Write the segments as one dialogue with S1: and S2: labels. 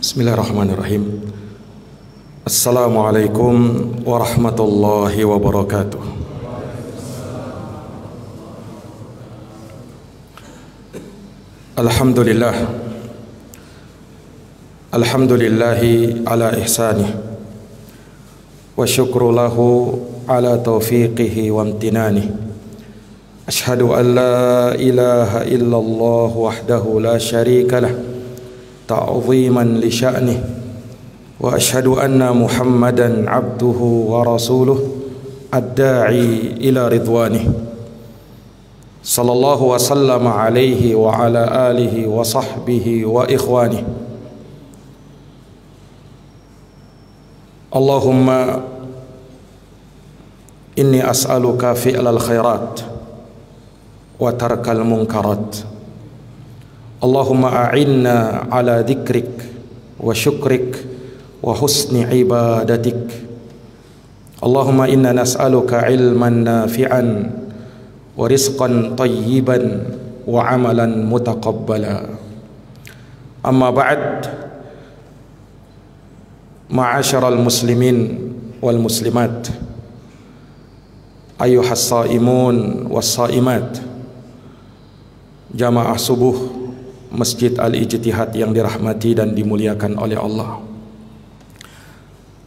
S1: Bismillahirrahmanirrahim. Assalamualaikum warahmatullahi wabarakatuh. Alhamdulillah. Alhamdulillahi ala ihsanih wa syukru lahu ala taufiqihi wa amtinanih. Ashhadu an la ilaha illallah wahdahu la syarika lah ta'ziman li sya'nih wa ashhadu anna Muhammadan abduhu wa rasuluh ad-da'i ila ridwanih sallallahu wa sallama alaihi wa ala alihi wa sahbihi wa ikhwanih. Allahumma inni as'aluka fi'lal khairat wa tarkal munkarat. Allahumma a'inna ala dzikrik wa syukrik wa husni ibadatik. Allahumma inna nas'aluka ilman nafi'an wa rizqan tayyiban wa amalan mutaqabbala. Amma ba'd, ma'asyaral muslimin wal muslimat, ayyuhas shaimun was shaimat, jamaah subuh Masjid Al-Ijtihad yang dirahmati dan dimuliakan oleh Allah.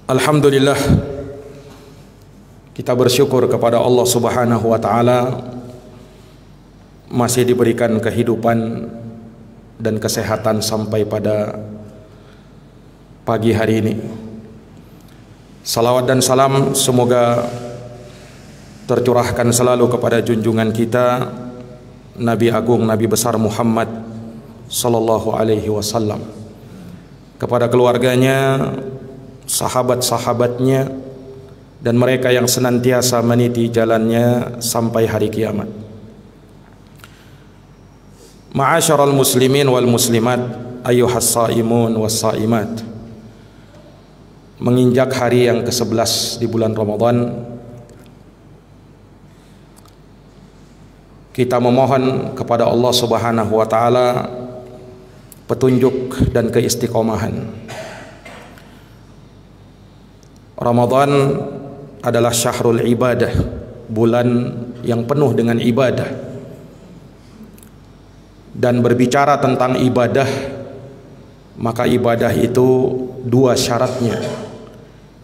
S1: Alhamdulillah, kita bersyukur kepada Allah Subhanahu wa taala masih diberikan kehidupan dan kesehatan sampai pada pagi hari ini. Salawat dan salam semoga tercurahkan selalu kepada junjungan kita Nabi Agung, Nabi besar Muhammad sallallahu alaihi wasallam, kepada keluarganya, sahabat-sahabatnya, dan mereka yang senantiasa meniti jalannya sampai hari kiamat. Ma'asyaral muslimin wal muslimat, ayyuhas shaimun was shaimat. Menginjak hari yang ke-11 di bulan Ramadan, kita memohon kepada Allah Subhanahu wa taala petunjuk dan keistiqomahan. Ramadan adalah syahrul ibadah, bulan yang penuh dengan ibadah. Dan berbicara tentang ibadah, maka ibadah itu dua syaratnya: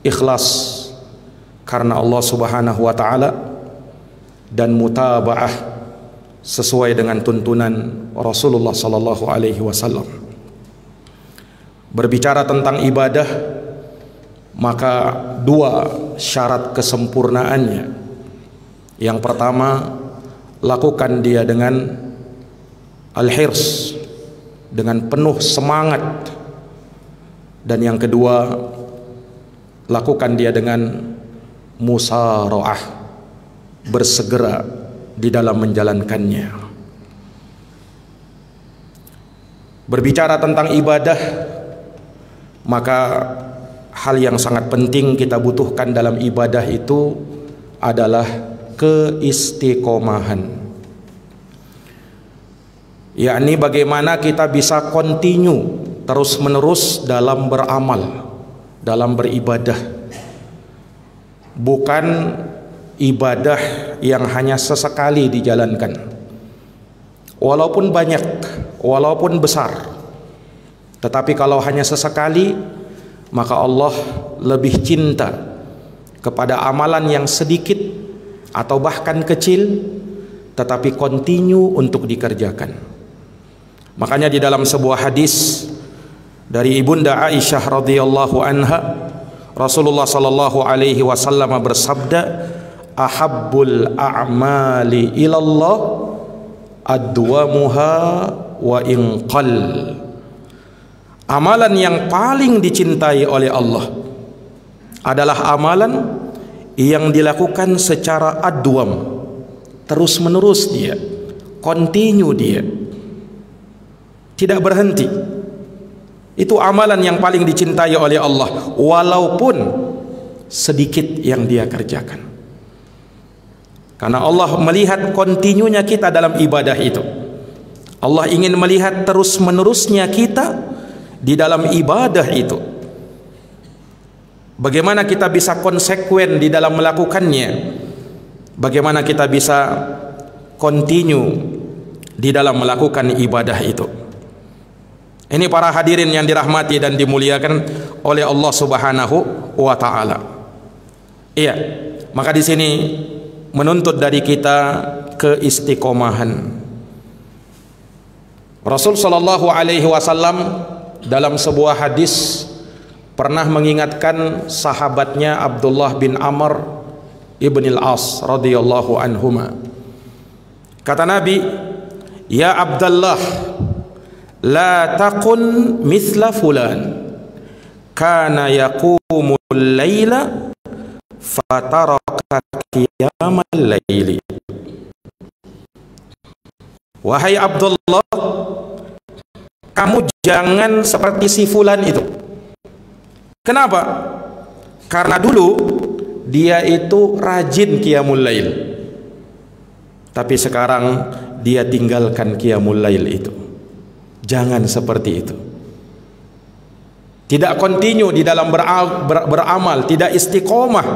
S1: ikhlas karena Allah Subhanahu wa taala, dan mutabaah sesuai dengan tuntunan Rasulullah sallallahu alaihi wasallam. Berbicara tentang ibadah, maka dua syarat kesempurnaannya. Yang pertama, lakukan dia dengan al-hirs, dengan penuh semangat. Dan yang kedua, lakukan dia dengan musara'ah, bersegera di dalam menjalankannya. Berbicara tentang ibadah, maka hal yang sangat penting kita butuhkan dalam ibadah itu adalah keistiqomahan. Yakni bagaimana kita bisa continue, terus menerus dalam beramal, dalam beribadah. Bukan ibadah yang hanya sesekali dijalankan, walaupun banyak, walaupun besar. Tetapi kalau hanya sesekali, maka Allah lebih cinta kepada amalan yang sedikit atau bahkan kecil, tetapi continue untuk dikerjakan. Makanya di dalam sebuah hadis dari Ibunda Aisyah radhiyallahu anha, Rasulullah sallallahu alaihi wasallam bersabda, ahabbul a'mali ilallah adwamuha wa inqal. Amalan yang paling dicintai oleh Allah adalah amalan yang dilakukan secara adwam, terus menerus dia, continue dia, tidak berhenti. Itu amalan yang paling dicintai oleh Allah, walaupun sedikit yang dia kerjakan. Karena Allah melihat kontinunya kita dalam ibadah itu. Allah ingin melihat terus menerusnya kita di dalam ibadah itu. Bagaimana kita bisa konsekuen di dalam melakukannya? Bagaimana kita bisa continue di dalam melakukan ibadah itu? Ini para hadirin yang dirahmati dan dimuliakan oleh Allah Subhanahu wa taala. Iya, maka di sini menuntut dari kita keistiqomahan. Rasul sallallahu alaihi wasallam dalam sebuah hadis pernah mengingatkan sahabatnya Abdullah bin Amr ibn al-As radhiyallahu anhuma. Kata Nabi, "Ya Abdullah, la taqun mithla fulan kana yaqumul laila fataraka qiyamal laili." Wahai Abdullah, kamu jangan seperti si fulan itu. Kenapa? Karena dulu dia itu rajin qiyamul lail, tapi sekarang dia tinggalkan qiyamul lail itu. Jangan seperti itu. Tidak continue di dalam beramal, tidak istiqomah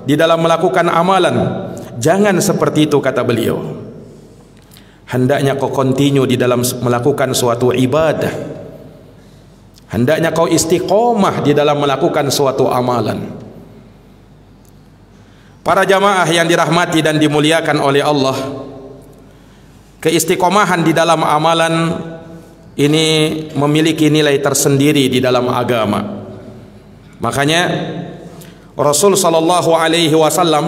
S1: di dalam melakukan amalan. Jangan seperti itu, kata beliau. Hendaknya kau continue di dalam melakukan suatu ibadah. Hendaknya kau istiqomah di dalam melakukan suatu amalan. Para jamaah yang dirahmati dan dimuliakan oleh Allah, keistiqomahan di dalam amalan ini memiliki nilai tersendiri di dalam agama. Makanya Rasul sallallahu alaihi wasallam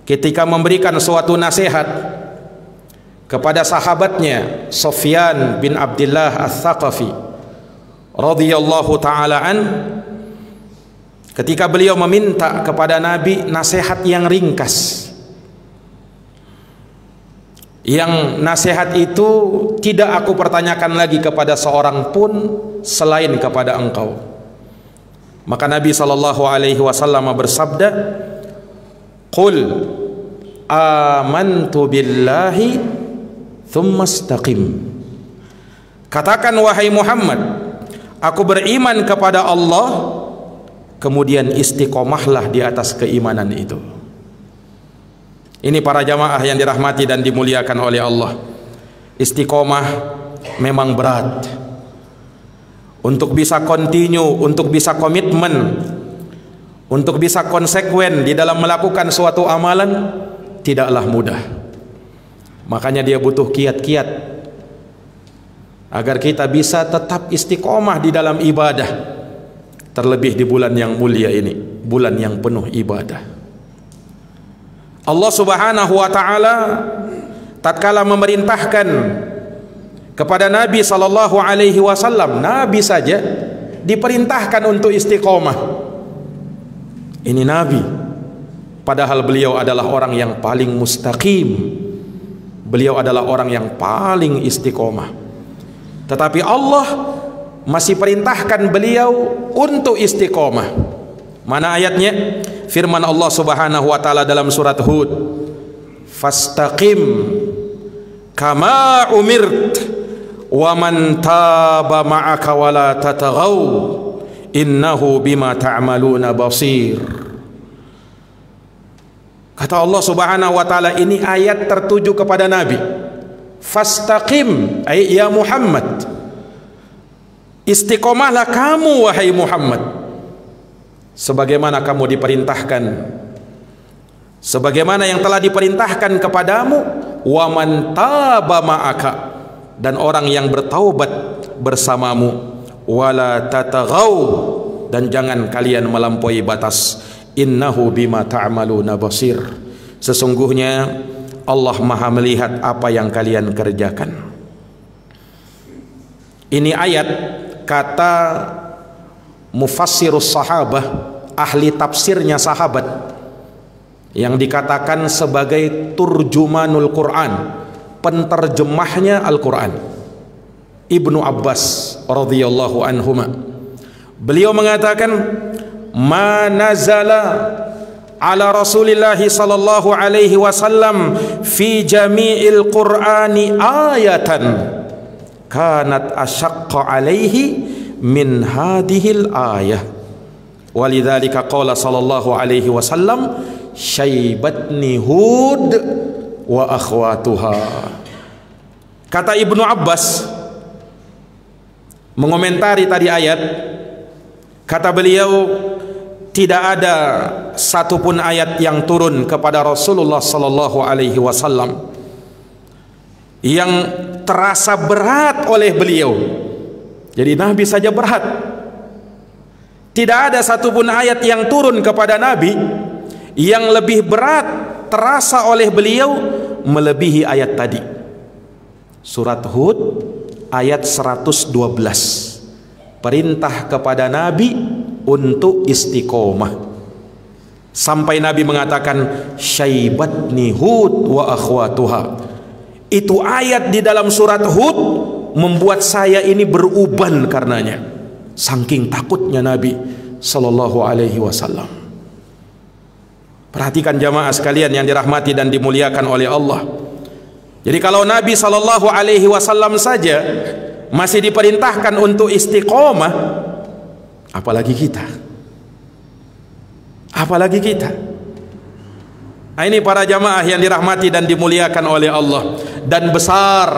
S1: ketika memberikan suatu nasihat kepada sahabatnya Sufyan bin Abdullah Ats-Tsaqafi radhiyallahu taala an, ketika beliau meminta kepada Nabi nasihat yang ringkas, yang nasihat itu tidak aku pertanyakan lagi kepada seorang pun selain kepada engkau. Maka Nabi sallallahu alaihi wasallam bersabda, "Qul amantu billahi tsumma istaqim." Katakan wahai Muhammad, aku beriman kepada Allah, kemudian istiqomahlah di atas keimanan itu. Ini para jamaah yang dirahmati dan dimuliakan oleh Allah. Istiqomah memang berat. Untuk bisa continue, untuk bisa komitmen, untuk bisa konsekuen di dalam melakukan suatu amalan tidaklah mudah. Makanya dia butuh kiat-kiat agar kita bisa tetap istiqomah di dalam ibadah, terlebih di bulan yang mulia ini, bulan yang penuh ibadah. Allah Subhanahu wa taala tatkala memerintahkan kepada Nabi sallallahu alaihi wasallam, Nabi saja diperintahkan untuk istiqomah. Ini Nabi, padahal beliau adalah orang yang paling mustaqim, beliau adalah orang yang paling istiqomah, tetapi Allah masih perintahkan beliau untuk istiqomah. Mana ayatnya? Firman Allah Subhanahu wa taala dalam surat Hud, "Fastaqim kama umirt wa man taba ma'aka wa la tataghaw innahu bima ta'maluna basir." Kata Allah Subhanahu wa taala, ini ayat tertuju kepada Nabi. Fastaqim, ay ya Muhammad, istiqomahlah kamu wahai Muhammad, sebagaimana kamu diperintahkan, sebagaimana yang telah diperintahkan kepadamu, wa man taba ma'aka, dan orang yang bertaubat bersamamu, wala tataghaw, dan jangan kalian melampaui batas, innahu bima ta'maluna basir, sesungguhnya Allah Maha melihat apa yang kalian kerjakan. Ini ayat, kata mufassirus sahabah, ahli tafsirnya sahabat, yang dikatakan sebagai turjumanul Quran, penterjemahnya Al-Quran, Ibnu Abbas radhiyallahu anhuma. Beliau mengatakan, "Ma nazala ala Rasulillah sallallahu alaihi wasallam fi jami'il Qur'ani ayatan kanat asyaqqa alaihi min hadhil ayah. Walidzalika qala sallallahu alaihi wasallam syaibatni Hud wa akhwatuha. Kata Ibnu Abbas mengomentari tadi ayat, kata beliau, tidak ada satupun ayat yang turun kepada Rasulullah sallallahu alaihi wasallam yang terasa berat oleh beliau. Jadi Nabi saja berat. Tidak ada satupun ayat yang turun kepada Nabi yang lebih berat terasa oleh beliau melebihi ayat tadi. Surat Hud ayat 112. Perintah kepada Nabi untuk istiqomah. Sampai Nabi mengatakan syaibatni Hud wa akhwatuha. Itu ayat di dalam surat Hud membuat saya ini beruban karenanya. Saking takutnya Nabi sallallahu alaihi wasallam. Perhatikan jamaah sekalian yang dirahmati dan dimuliakan oleh Allah. Jadi kalau Nabi sallallahu alaihi wasallam saja masih diperintahkan untuk istiqomah, apalagi kita? Apalagi kita? Nah, ini para jamaah yang dirahmati dan dimuliakan oleh Allah. Dan besar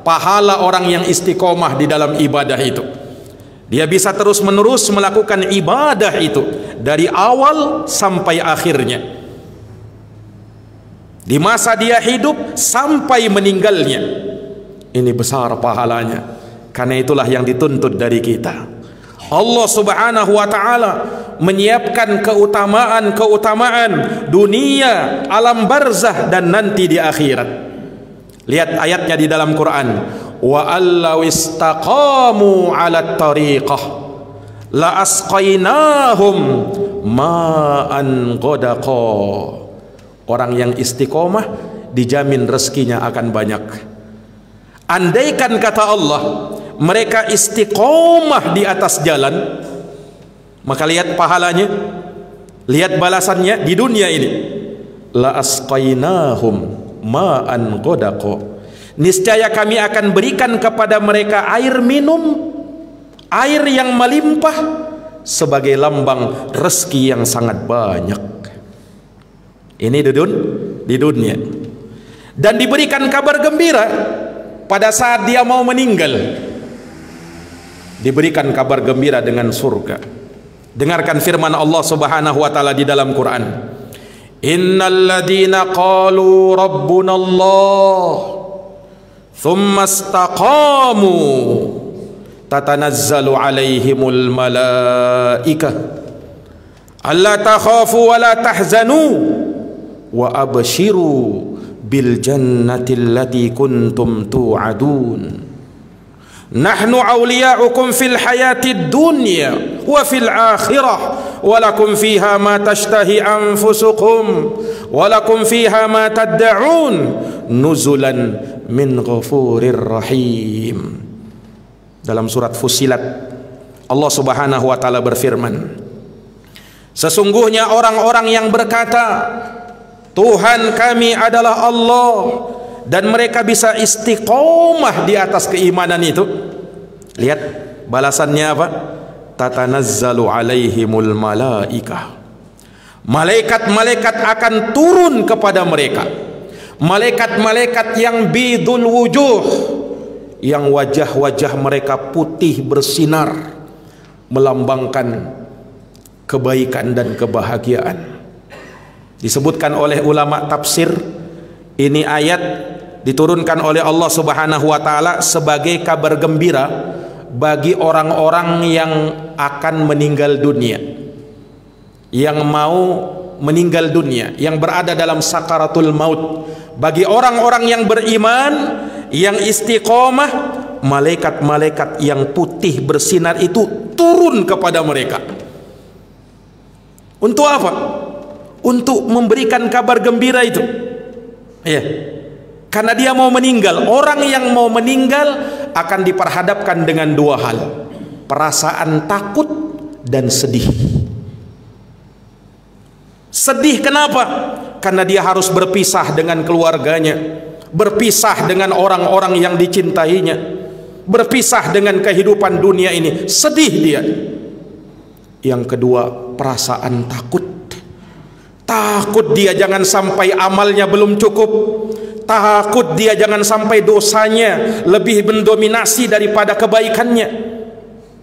S1: pahala orang yang istiqomah di dalam ibadah itu. Dia bisa terus menerus melakukan ibadah itu dari awal sampai akhirnya, di masa dia hidup sampai meninggalnya. Ini besar pahalanya. Karena itulah yang dituntut dari kita. Allah subhanahu wa ta'ala menyiapkan keutamaan dunia, alam barzah, dan nanti di akhirat. Lihat ayatnya di dalam Quran. Wa allaw istaqamu 'ala tariqah la asqainahum ma'an ghadaqa. Orang yang istiqomah dijamin rezekinya akan banyak. Andaikan kata Allah mereka istiqomah di atas jalan, maka lihat pahalanya, lihat balasannya di dunia ini. La asqainahum ma'an ghadaqa. Niscaya kami akan berikan kepada mereka air minum, air yang melimpah sebagai lambang rezeki yang sangat banyak. Ini di dunia. Dan diberikan kabar gembira pada saat dia mau meninggal. Diberikan kabar gembira dengan surga. Dengarkan firman Allah subhanahu wa ta'ala di dalam Quran. Innal ladina qalu rabbuna Allah thumma istaqamu tatanazzalu alaihimul malaikah alla takhafu wa la tahzanu wa abshiru bil jannati allati kuntum tu'adun nahnu awliya'ukum fil hayatid dunya wa fil akhirah wa lakum fiha ma tashtahi anfusukum wa lakum fiha ma tad'un nuzulan min ghafurir rahim. Dalam surat Fussilat Allah subhanahu wa ta'ala berfirman, sesungguhnya orang-orang yang berkata Tuhan kami adalah Allah, dan mereka bisa istiqomah di atas keimanan itu. Lihat balasannya apa? Tatanazzalu alaihimul malaikah. Malaikat-malaikat akan turun kepada mereka. Malaikat-malaikat yang bidul wujuh, yang wajah-wajah mereka putih bersinar, melambangkan kebaikan dan kebahagiaan. Disebutkan oleh ulama tafsir, ini ayat diturunkan oleh Allah subhanahu wa ta'ala sebagai kabar gembira bagi orang-orang yang akan meninggal dunia, yang mau meninggal dunia, yang berada dalam sakaratul maut. Bagi orang-orang yang beriman, yang istiqomah, malaikat-malaikat yang putih bersinar itu turun kepada mereka. Untuk apa? Untuk memberikan kabar gembira itu. Ya, karena dia mau meninggal. Orang yang mau meninggal akan diperhadapkan dengan dua hal: perasaan takut dan sedih. Sedih kenapa? Karena dia harus berpisah dengan keluarganya, berpisah dengan orang-orang yang dicintainya, berpisah dengan kehidupan dunia ini, sedih dia. Yang kedua, perasaan takut. Takut dia jangan sampai amalnya belum cukup, takut dia jangan sampai dosanya lebih mendominasi daripada kebaikannya,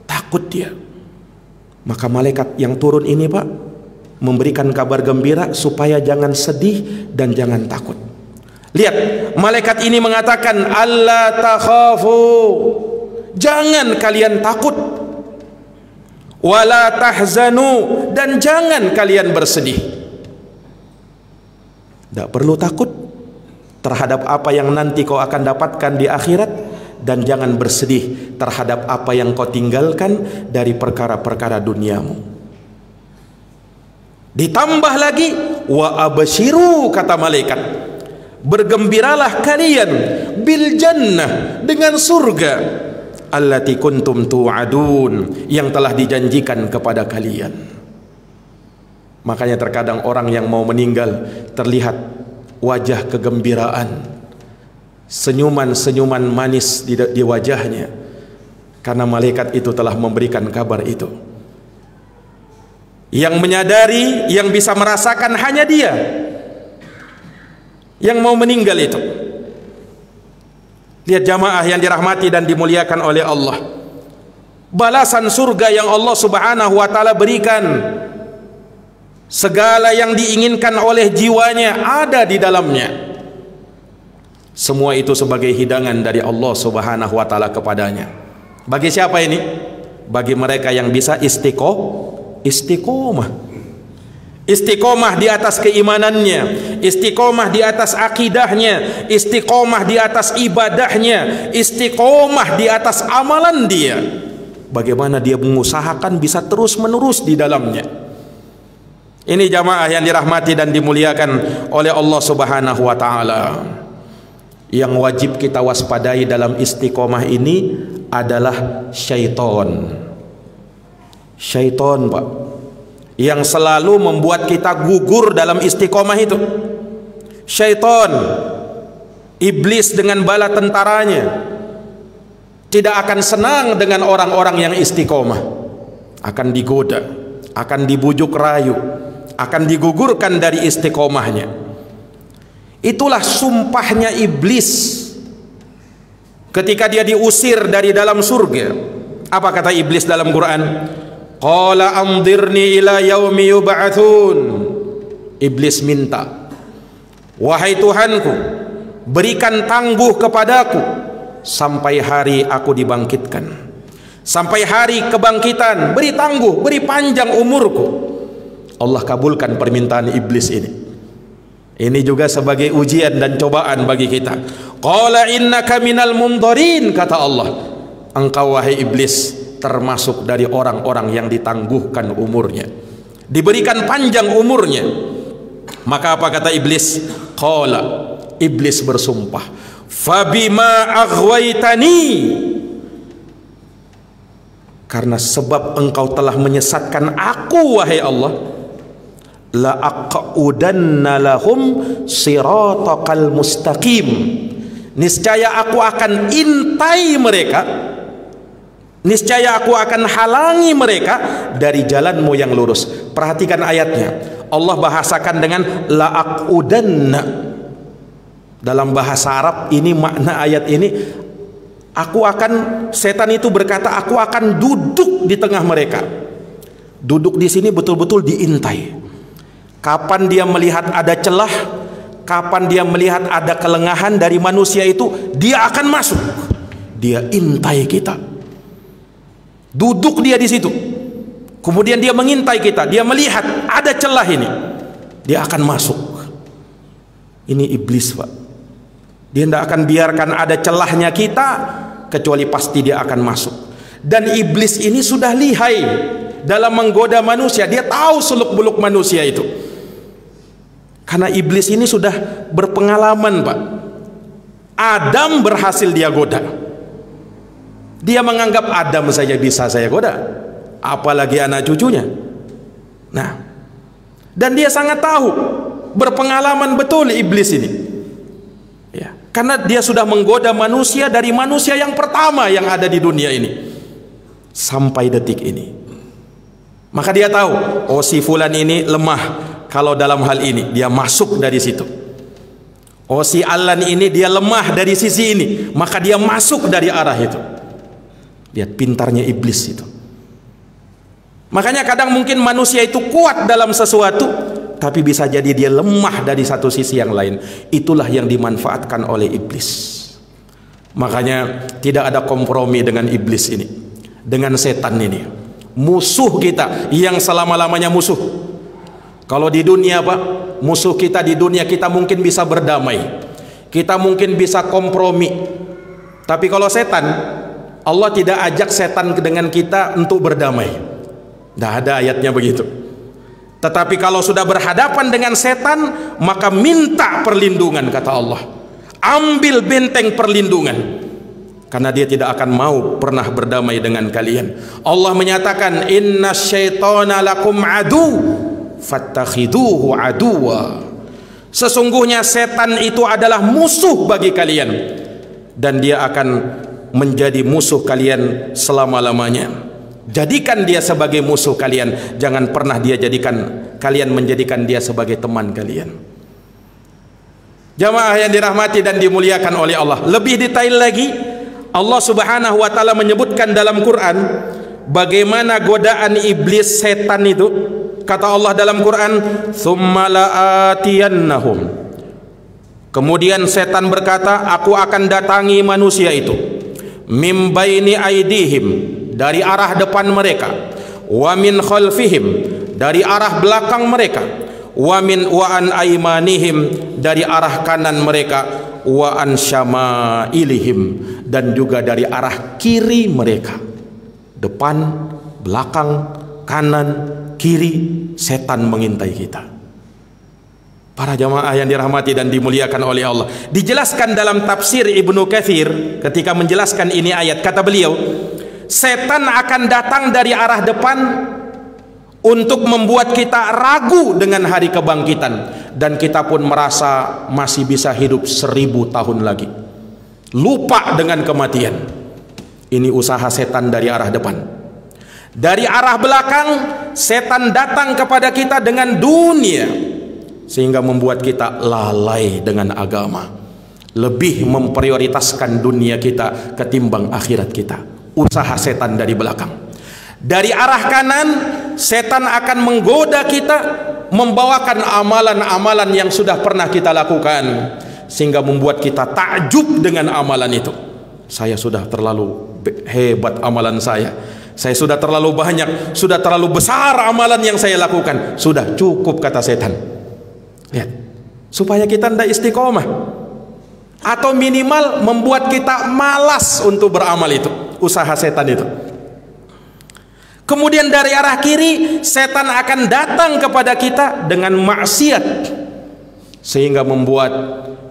S1: takut dia. Maka malaikat yang turun ini, Pak, memberikan kabar gembira supaya jangan sedih dan jangan takut. Lihat, malaikat ini mengatakan, alla takhafu, jangan kalian takut, wala tahzanu, dan jangan kalian bersedih. Tidak perlu takut terhadap apa yang nanti kau akan dapatkan di akhirat, dan jangan bersedih terhadap apa yang kau tinggalkan dari perkara-perkara duniamu. Ditambah lagi, wa abshiru, kata malaikat, bergembiralah kalian bil jannah, dengan surga, allati kuntum tu'adun, yang telah dijanjikan kepada kalian. Makanya terkadang orang yang mau meninggal terlihat wajah kegembiraan, senyuman-senyuman manis di wajahnya, karena malaikat itu telah memberikan kabar itu. Yang menyadari, yang bisa merasakan hanya dia yang mau meninggal itu. Lihat jamaah yang dirahmati dan dimuliakan oleh Allah, balasan surga yang Allah Subhanahu wa taala berikan, segala yang diinginkan oleh jiwanya ada di dalamnya. Semua itu sebagai hidangan dari Allah Subhanahu wa taala kepadanya. Bagi siapa ini? Bagi mereka yang bisa istiqomah. Istiqomah di atas keimanannya, istiqomah di atas akidahnya, istiqomah di atas ibadahnya, istiqomah di atas amalan dia. Bagaimana dia mengusahakan bisa terus menerus di dalamnya. Ini jamaah yang dirahmati dan dimuliakan oleh Allah Subhanahu wa taala. Yang wajib kita waspadai dalam istiqomah ini adalah syaitan. Syaitan, Pak, yang selalu membuat kita gugur dalam istiqomah itu. Syaitan, iblis dengan bala tentaranya, tidak akan senang dengan orang-orang yang istiqomah. Akan digoda, akan dibujuk rayu, akan digugurkan dari istiqomahnya. Itulah sumpahnya iblis ketika dia diusir dari dalam surga. Apa kata iblis dalam Quran? Qala anzirni ila yaumi yub'atsun. Iblis minta, wahai Tuhanku, berikan tangguh kepadaku sampai hari aku dibangkitkan, sampai hari kebangkitan, beri tangguh, beri panjang umurku. Allah kabulkan permintaan iblis ini. Ini juga sebagai ujian dan cobaan bagi kita. Qala innaka minal mundharin, kata Allah, engkau wahai iblis termasuk dari orang-orang yang ditangguhkan umurnya, diberikan panjang umurnya. Maka apa kata iblis? Qala, iblis bersumpah, fabima aghwaytani, karena sebab engkau telah menyesatkan aku wahai Allah, la aqudanna lahum siratakal mustaqim, niscaya aku akan intai mereka, niscaya aku akan halangi mereka dari jalanmu yang lurus. Perhatikan ayatnya, Allah bahasakan dengan la'aqudanna. Dalam bahasa Arab ini makna ayat ini, aku akan, setan itu berkata, aku akan duduk di tengah mereka. Duduk di sini betul-betul diintai. Kapan dia melihat ada celah, kapan dia melihat ada kelengahan dari manusia itu, dia akan masuk. Dia intai kita. Duduk dia di situ, kemudian dia mengintai kita, dia melihat ada celah ini, dia akan masuk. Ini iblis, Pak. Dia tidak akan biarkan ada celahnya kita, kecuali pasti dia akan masuk. Dan iblis ini sudah lihai dalam menggoda manusia. Dia tahu seluk-beluk manusia itu, karena iblis ini sudah berpengalaman, Pak. Adam berhasil dia goda. Dia menganggap Adam saja bisa saya goda, apalagi anak cucunya. Nah, dan dia sangat tahu, berpengalaman betul iblis ini. Ya, Karena dia sudah menggoda manusia dari manusia yang pertama yang ada di dunia ini sampai detik ini. Maka dia tahu, oh si fulan ini lemah kalau dalam hal ini, dia masuk dari situ. Oh si Alan ini dia lemah dari sisi ini, maka dia masuk dari arah itu. Lihat pintarnya iblis itu. Makanya kadang mungkin manusia itu kuat dalam sesuatu, tapi bisa jadi dia lemah dari satu sisi yang lain. Itulah yang dimanfaatkan oleh iblis. Makanya tidak ada kompromi dengan iblis ini, dengan setan ini. Musuh kita yang selama-lamanya musuh. Kalau di dunia Pak, musuh kita di dunia kita mungkin bisa berdamai, kita mungkin bisa kompromi. Tapi kalau setan, Allah tidak ajak setan dengan kita untuk berdamai. Tidak ada ayatnya begitu. Tetapi kalau sudah berhadapan dengan setan, maka minta perlindungan, kata Allah. Ambil benteng perlindungan, karena dia tidak akan mau pernah berdamai dengan kalian. Allah menyatakan, inna syaitana lakum adu fattakhiduhu aduwa. Sesungguhnya setan itu adalah musuh bagi kalian, dan dia akan menjadi musuh kalian selama-lamanya. Jadikan dia sebagai musuh kalian, jangan pernah dia jadikan kalian menjadikan dia sebagai teman kalian. Jamaah yang dirahmati dan dimuliakan oleh Allah, lebih detail lagi Allah Subhanahu wa taala menyebutkan dalam Quran bagaimana godaan iblis setan itu. Kata Allah dalam Quran, "Tsumma la'atiyannahum." Kemudian setan berkata, aku akan datangi manusia itu, mim baini aidihim, dari arah depan mereka, wa min khalfihim, dari arah belakang mereka, wa an aimanihim, dari arah kanan mereka, wa an syama'ilihim, dan juga dari arah kiri mereka. Depan, belakang, kanan, kiri, setan mengintai kita. Para jamaah yang dirahmati dan dimuliakan oleh Allah, dijelaskan dalam tafsir Ibnu Katsir ketika menjelaskan ini ayat, kata beliau, setan akan datang dari arah depan untuk membuat kita ragu dengan hari kebangkitan, dan kita pun merasa masih bisa hidup 1000 tahun lagi, lupa dengan kematian. Ini usaha setan dari arah depan. Dari arah belakang, setan datang kepada kita dengan dunia, sehingga membuat kita lalai dengan agama, lebih memprioritaskan dunia kita ketimbang akhirat kita. Usaha setan dari belakang. Dari arah kanan, setan akan menggoda kita, membawakan amalan-amalan yang sudah pernah kita lakukan, sehingga membuat kita takjub dengan amalan itu. Saya sudah terlalu hebat amalan saya sudah terlalu banyak, sudah terlalu besar amalan yang saya lakukan. Sudah cukup, kata setan. Lihat, supaya kita tidak istiqomah, atau minimal membuat kita malas untuk beramal. Itu usaha setan itu. Kemudian dari arah kiri, setan akan datang kepada kita dengan maksiat, sehingga membuat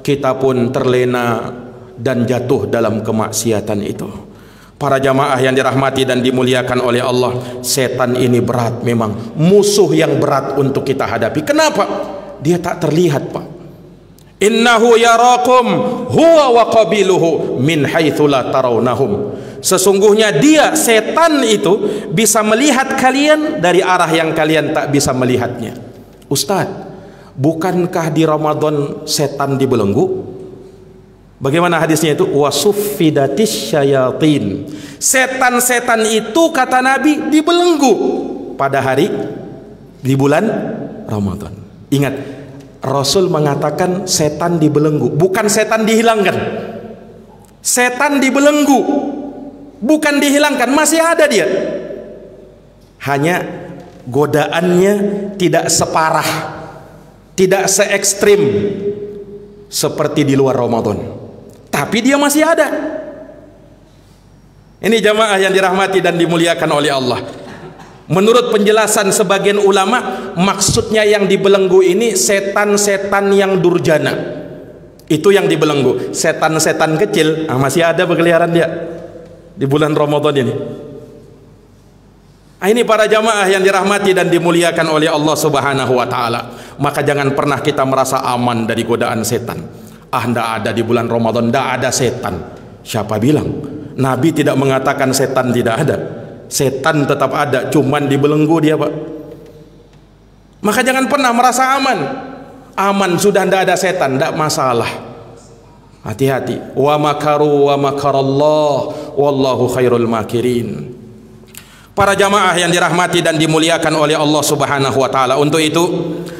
S1: kita pun terlena dan jatuh dalam kemaksiatan itu. Para jamaah yang dirahmati dan dimuliakan oleh Allah, setan ini berat memang, musuh yang berat untuk kita hadapi. Kenapa? Dia tak terlihat, Pak. Innahu yarakum huwa wa qabiluhu min haitsu la tarawnahum. Sesungguhnya dia, setan itu, bisa melihat kalian dari arah yang kalian tak bisa melihatnya. Ustaz, bukankah di Ramadan setan dibelenggu? Bagaimana hadisnya itu? Wasuffidatis syayatin. Setan-setan itu, kata Nabi, dibelenggu pada hari di bulan Ramadan. Ingat, Rasul mengatakan setan dibelenggu, bukan setan dihilangkan. Setan dibelenggu, bukan dihilangkan, masih ada dia. Hanya godaannya tidak separah, tidak se ekstrim seperti di luar Ramadan, tapi dia masih ada. Ini jamaah yang dirahmati dan dimuliakan oleh Allah. Menurut penjelasan sebagian ulama, maksudnya yang dibelenggu ini setan-setan yang durjana. Itu yang dibelenggu. Setan-setan kecil masih ada berkeliaran dia di bulan Ramadan ini. Ini para jamaah yang dirahmati dan dimuliakan oleh Allah Subhanahu wa taala. Maka jangan pernah kita merasa aman dari godaan setan. Ah, ndak ada di bulan Ramadan, ndak ada setan. Siapa bilang? Nabi tidak mengatakan setan tidak ada. Setan tetap ada, cuman dibelenggu dia, Pak. Maka jangan pernah merasa aman. Aman sudah ndak ada setan, ndak masalah. Hati-hati. Wa makaru wa makarallah wallahu khairul makirin. Para jamaah yang dirahmati dan dimuliakan oleh Allah Subhanahu wa taala, untuk itu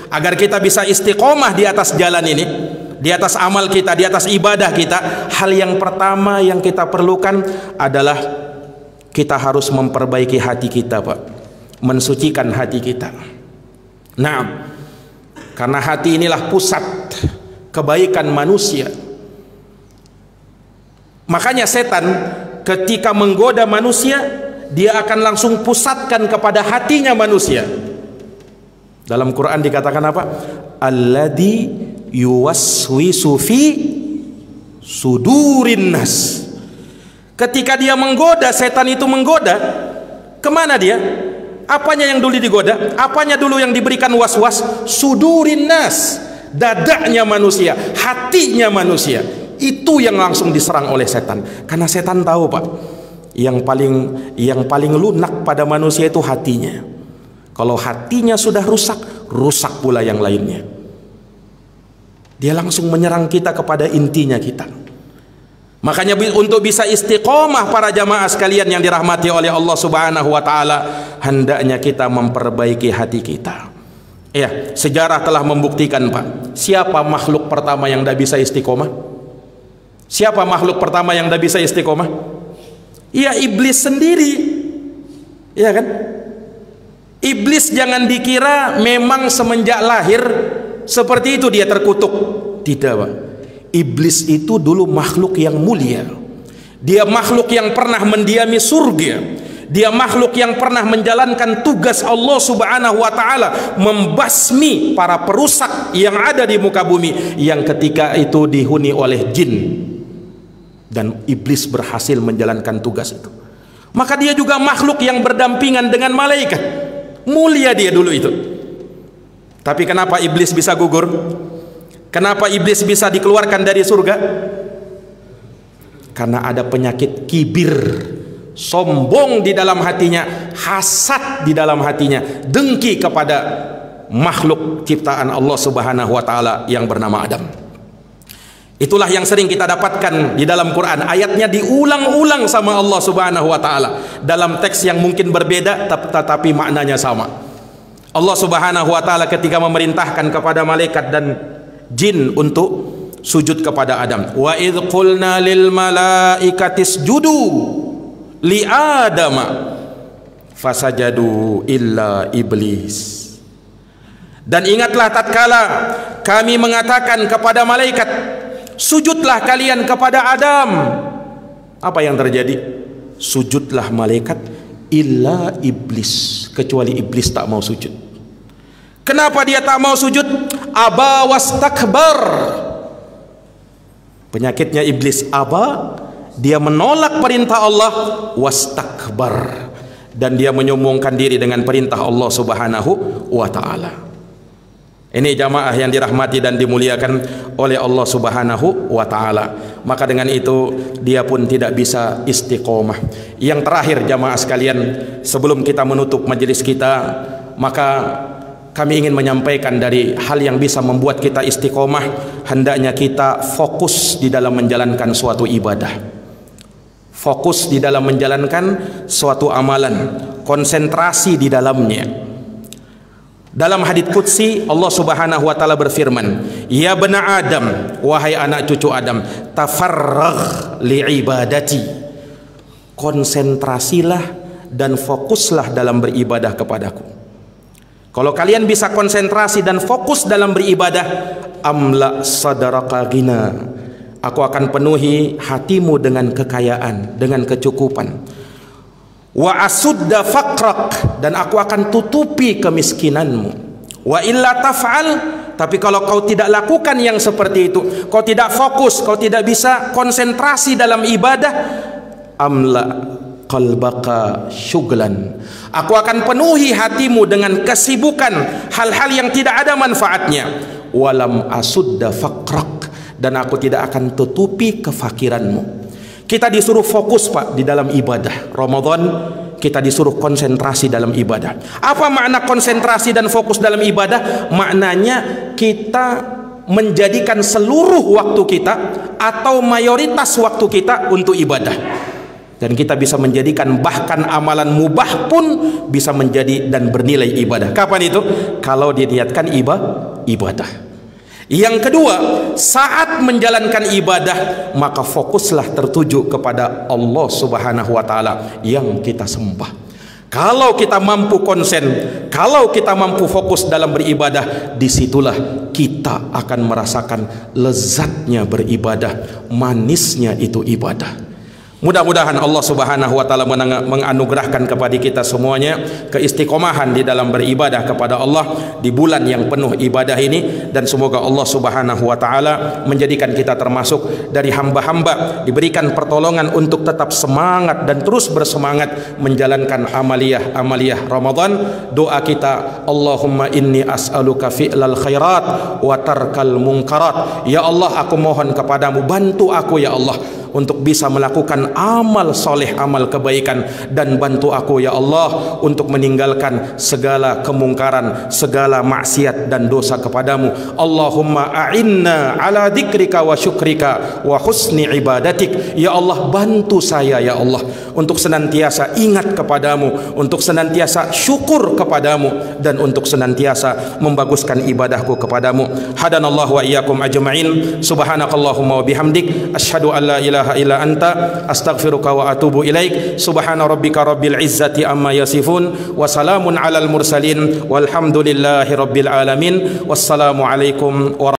S1: agar kita bisa istiqomah di atas jalan ini, di atas amal kita, di atas ibadah kita, hal yang pertama yang kita perlukan adalah kita harus memperbaiki hati kita, Pak. Mensucikan hati kita. Nah, karena hati inilah pusat kebaikan manusia. Makanya setan ketika menggoda manusia, dia akan langsung pusatkan kepada hatinya manusia. Dalam Quran dikatakan apa? Alladzi yuwaswisu fi sudurin nas. Ketika dia menggoda, setan itu menggoda, kemana dia? Apanya yang dulu digoda? Apanya dulu yang diberikan was-was? Sudurin nas, dadanya manusia, hatinya manusia. Itu yang langsung diserang oleh setan. Karena setan tahu, Pak, yang paling lunak pada manusia itu hatinya. Kalau hatinya sudah rusak, rusak pula yang lainnya. Dia langsung menyerang kita kepada intinya kita. Makanya untuk bisa istiqomah para jamaah sekalian yang dirahmati oleh Allah Subhanahu wa taala, hendaknya kita memperbaiki hati kita. Ya, sejarah telah membuktikan, Pak. Siapa makhluk pertama yang tidak bisa istiqomah? Siapa makhluk pertama yang tidak bisa istiqomah? Ya, iblis sendiri. Ya kan? Iblis jangan dikira memang semenjak lahir seperti itu dia terkutuk. Tidak, Pak. Iblis itu dulu makhluk yang mulia. Dia makhluk yang pernah mendiami surga. Dia makhluk yang pernah menjalankan tugas Allah Subhanahu wa taala, membasmi para perusak yang ada di muka bumi yang ketika itu dihuni oleh jin. Dan iblis berhasil menjalankan tugas itu. Maka dia juga makhluk yang berdampingan dengan malaikat. Mulia dia dulu itu. Tapi kenapa iblis bisa gugur? Kenapa iblis bisa dikeluarkan dari surga? Karena ada penyakit kibir, sombong di dalam hatinya, hasad di dalam hatinya, dengki kepada makhluk ciptaan Allah Subhanahu wa taala yang bernama Adam. Itulah yang sering kita dapatkan di dalam Quran. Ayatnya diulang-ulang sama Allah Subhanahu wa taala dalam teks yang mungkin berbeda tetapi maknanya sama. Allah Subhanahu wa taala ketika memerintahkan kepada malaikat dan jin untuk sujud kepada Adam. Wa idz qulna lil malaikati isjudu li adama fasajadu illa iblis. Dan ingatlah tatkala kami mengatakan kepada malaikat, sujudlah kalian kepada Adam. Apa yang terjadi? Sujudlah malaikat illa iblis, kecuali iblis tak mau sujud. Kenapa dia tak mau sujud? Aba wastakbar. Penyakitnya iblis aba, dia menolak perintah Allah, wastakbar, dan dia menyombongkan diri dengan perintah Allah Subhanahu wa taala. Ini jamaah yang dirahmati dan dimuliakan oleh Allah Subhanahu wa taala. Maka dengan itu dia pun tidak bisa istiqomah. Yang terakhir jamaah sekalian, sebelum kita menutup majelis kita, maka kami ingin menyampaikan dari hal yang bisa membuat kita istiqomah, hendaknya kita fokus di dalam menjalankan suatu ibadah. Fokus di dalam menjalankan suatu amalan, konsentrasi di dalamnya. Dalam hadits qudsi Allah Subhanahu wa taala berfirman, "Ya bani Adam, wahai anak cucu Adam, tafarragh li ibadati." Konsentrasilah dan fokuslah dalam beribadah kepadaku. Kalau kalian bisa konsentrasi dan fokus dalam beribadah, amla sadaraka ghina, aku akan penuhi hatimu dengan kekayaan, dengan kecukupan. Wa asudda faqrak, dan aku akan tutupi kemiskinanmu. Wa illa taf'al, tapi kalau kau tidak lakukan yang seperti itu, kau tidak fokus, kau tidak bisa konsentrasi dalam ibadah, amla qalbaka syuglan, aku akan penuhi hatimu dengan kesibukan hal-hal yang tidak ada manfaatnya. Walam asudda faqrak, dan aku tidak akan tutupi kefakiranmu. Kita disuruh fokus Pak di dalam ibadah. Ramadan kita disuruh konsentrasi dalam ibadah. Apa makna konsentrasi dan fokus dalam ibadah? Maknanya kita menjadikan seluruh waktu kita atau mayoritas waktu kita untuk ibadah. Dan kita bisa menjadikan bahkan amalan mubah pun bisa menjadi dan bernilai ibadah. Kapan itu? Kalau diniatkan ibadah. Yang kedua, saat menjalankan ibadah maka fokuslah tertuju kepada Allah Subhanahu wa taala yang kita sembah. Kalau kita mampu konsen, kalau kita mampu fokus dalam beribadah, disitulah kita akan merasakan lezatnya beribadah, manisnya itu ibadah. Mudah-mudahan Allah Subhanahu wa taala menganugerahkan kepada kita semuanya keistiqomahan di dalam beribadah kepada Allah di bulan yang penuh ibadah ini, dan semoga Allah Subhanahu wa taala menjadikan kita termasuk dari hamba-hamba diberikan pertolongan untuk tetap semangat dan terus bersemangat menjalankan amaliyah Ramadan. Doa kita, Allahumma inni as'aluka fi'lal khairat wa tarkal munkarat. Ya Allah, aku mohon kepadamu, bantu aku ya Allah untuk bisa melakukan amal soleh, amal kebaikan, dan bantu aku ya Allah untuk meninggalkan segala kemungkaran, segala maksiat dan dosa kepadamu. Allahumma a'inna ala dzikrika wa syukrika wa husni ibadatik. Ya Allah, bantu saya ya Allah untuk senantiasa ingat kepadamu, untuk senantiasa syukur kepadamu, dan untuk senantiasa membaguskan ibadahku kepadamu. Hadanallahu wa iyyakum ajma'in. Subhanakallahumma wa bihamdik, asyhadu an la ilaha illa anta, astaghfiruka wa atubu ilaik. Subhana rabbika rabbil izzati amma yasifun, wa salamun alal mursalin, walhamdulillahi rabbil alamin. Wassalamu alaikum warahmatullahi